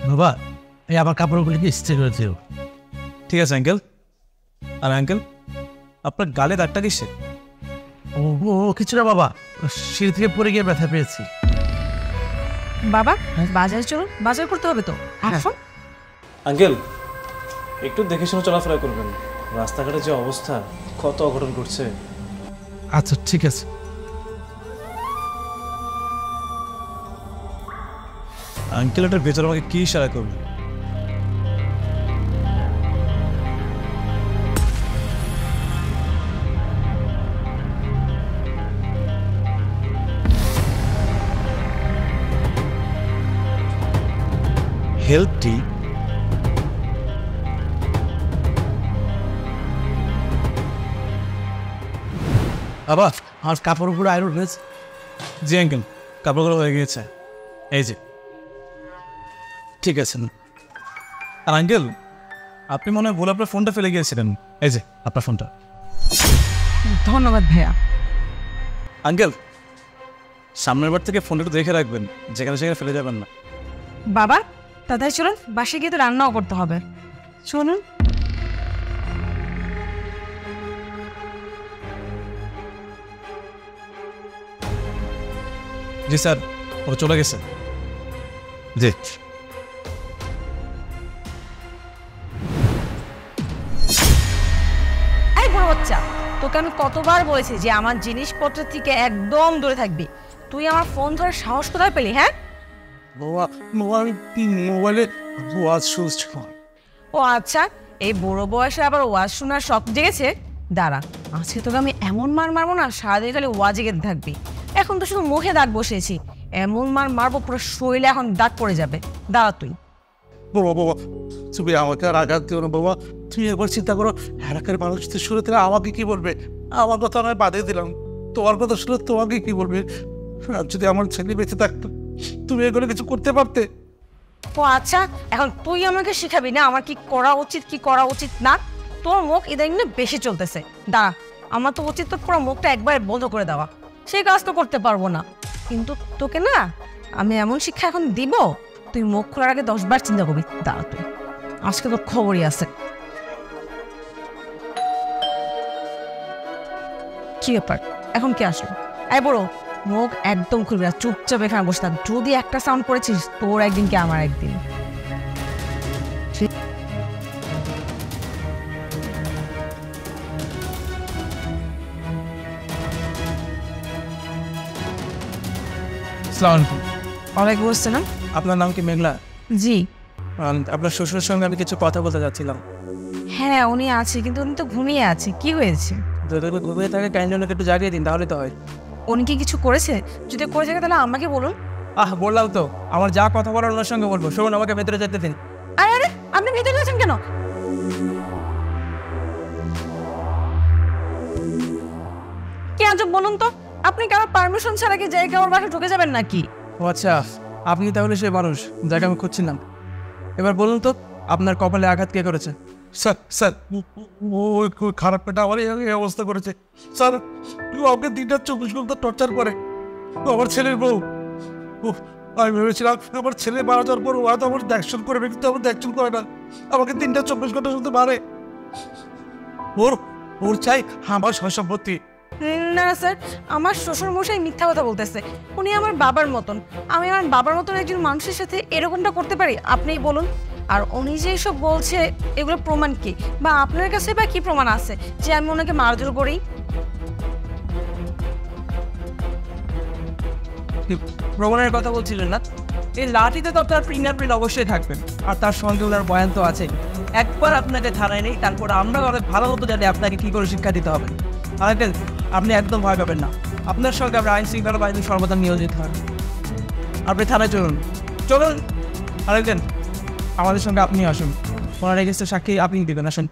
বাবা এই আমার কাপড়গুলিকে ইস্ত্রি করে দিও। ঠিক আছে আঙ্কেল। আর আঙ্কেল আপনার গালে দাগটা কিসে? ও ও কিছু না বাবা, সিঁড়ি থেকে পড়ে গিয়ে ব্যথা পেয়েছি। বাবা বাজারে চলুন, বাজার করতে হবে তো। আসুন। আঙ্কেল একটু দেখে শুনে চলাফেরা করবেন, রাস্তাঘাটে যে অবস্থা, কত অঘটন ঘটছে। আচ্ছা ঠিক আছে। আঙ্কেল এটার ভেতর আমাকে কি ইশারা করবে? হেল্প টি বাবা আমার কাপড়গুলো আয়রন হয়েছে। জি আঙ্কেল, কাপড়গুলো হয়ে গিয়েছে, এই যে। ঠিক আছে না। আর আঙ্কেল আপনি মনে হয় ভুল আপনার ফোনটা ফেলে গিয়েছিলেন, এই যে আপনার ফোনটা। ধন্যবাদ ভাইয়া। আঙ্কেল সামনের বার থেকে ফোনটা একটু দেখে রাখবেন, যেখানে সেখানে ফেলে যাবেন না। বাবা তাড়াতাড়ি চলুন, বাসায় গিয়ে তো রান্নাও করতে হবে। চলুন। জি স্যার, ওরা চলে গেছে। জি। এই বড় বাচ্চা, তোকে আমি কতবার বলেছি যে আমার জিনিসপত্র থেকে একদম দূরে থাকবি। তুই আমার ফোন ধরে সাহস কোথায় পেলি? হ্যাঁ বাবা মোবাইলে ওয়াজ শুনছি। ও আচ্ছা, এই বুড়ো বয়সে আবার ওয়াজ শোনার শখ জেগেছে। দাঁড়া, আজকে তোকে আমি এমন মার মারবো না, সারাদিন খালি ওয়াজে গেতে থাকবি। এখন তো শুধু মুখে দাগ বসেছি, এমন মার মারবো পুরো শরীরে এখন দাগ পড়ে যাবে। দাঁড়া তুই। বাবা বাবা তুমি আমাকে আর আঘাত দিও না বাবা। তুমি একবার চিন্তা করো, এলাকার মানুষ তো শুনে তারা আমাকে কি বলবে? আমার কথা নয় বাদে দিলাম, তোমার কথা শুনে তোমাকে কি বলবে? আর যদি আমার ছেলে বেঁচে থাকতো, তুমি এগুলো কিছু করতে পারতে? ও আচ্ছা, এখন তুই আমাকে শিখাবি না আমার কি করা উচিত কি করা উচিত না? তোর মুখ ইদানিং না বেশি চলতেছে। দাঁড়া, আমার তো উচিত তো পুরো মুখটা একবার বন্ধ করে দেওয়া। সেই কাজ তো করতে পারবো না, কিন্তু তোকে না আমি এমন শিক্ষা এখন দিব, তুই মুখ খোলার আগে 10 বার চিন্তা করবি। দাঁড়া তুই, আজকে তোর খবরই আছে। কি ব্যাপার, এখন কি আসলো? এই বড়, মুখ একদম খুলবি না, চুপচাপ এখানে বসে থাক। যদি একটা সাউন্ড করেছিস, তোর একদিন কি আমার একদিন। আসসালামু আলাইকুম। ওয়ালাইকুম আসসালাম। আপনার নাম কি মেঘলা? জি। আপনার শ্বশুরের সঙ্গে আমি কিছু কথা বলতে যাচ্ছিলাম। হ্যাঁ উনি আছে, কিন্তু উনি তো ঘুমিয়ে আছে। কি হয়েছে? যদি ঘুমিয়ে থাকে কাইন্ডলি ওনাকে একটু জাগিয়ে দিন, তাহলে তো হয়। উনি কি কিছু করেছে? যদি করে থাকে তাহলে আমাকে বলুন। বললাম তো, আমার যা কথা বলার ওনার সঙ্গে বলবো। শুনুন, আমাকে ভেতরে যেতে দিন। আরে আরে, আপনি ভিতরে যাচ্ছেন কেন? কি আজব বলুন তো, আপনি কারো পারমিশন ছাড়া কি যাই কারোর বাসায় ঢুকে যাবেন নাকি? ও আচ্ছা, আপনি তাহলে সেই মানুষ যাকে আমি খুঁজছিলাম। এবার বলুন তো, আপনার কপালে আঘাত কে করেছে? স্যার স্যার ওই খারাপ পেটা আমার এই অবস্থা করেছে স্যার। আমাকে 3-24 ঘন্টা টর্চার করে। আমার ছেলের বউ, আমি ভেবেছিলাম আমার ছেলে মারা যাওয়ার পর হয়তো আমার অ্যাকশন করবে, কিন্তু আমার অ্যাকশন করে না। আমাকে 3-24 ঘন্টা শুধু মারে। ওর চাই আমার সয় সম্পত্তি। না স্যার, আমার শ্বশুর মশাই মিথ্যা কথা বলতেছে। উনি আমার বাবার মতন। আমি আমার বাবার মতন একজন মানুষের সাথে এরকমটা করতে পারি? আপনিই বলুন। আর উনি যে এসব বলছে, এগুলো প্রমাণ কি? বা আপনার কাছে বা কি প্রমাণ আছে যে আমি ওনাকে মারধর করি? প্রমাণের কথা বলছিলেন না? এই লাঠিতে তো আপনার ফিঙ্গারপ্রিন্ট অবশ্যই থাকবে, আর তার সঙ্গে ওনার বয়ান তো আছে। একবার আপনাকে থানায় নেই, তারপর আমরা অনেক ভালো মতো জানি আপনাকে কী করে শিক্ষা দিতে হবে। আঙ্কেল, আপনি একদম ভয় পাবেন না। আপনার সঙ্গে আমরা আইন শৃঙ্খলা বাহিনী সর্বদা নিয়োজিত হয়। আপনি থানায় চলুন, চলুন। আরেকজন আমাদের সঙ্গে আপনি আসুন, ওনার এগেস্টে সাক্ষী আপনি দেবেন। আসুন।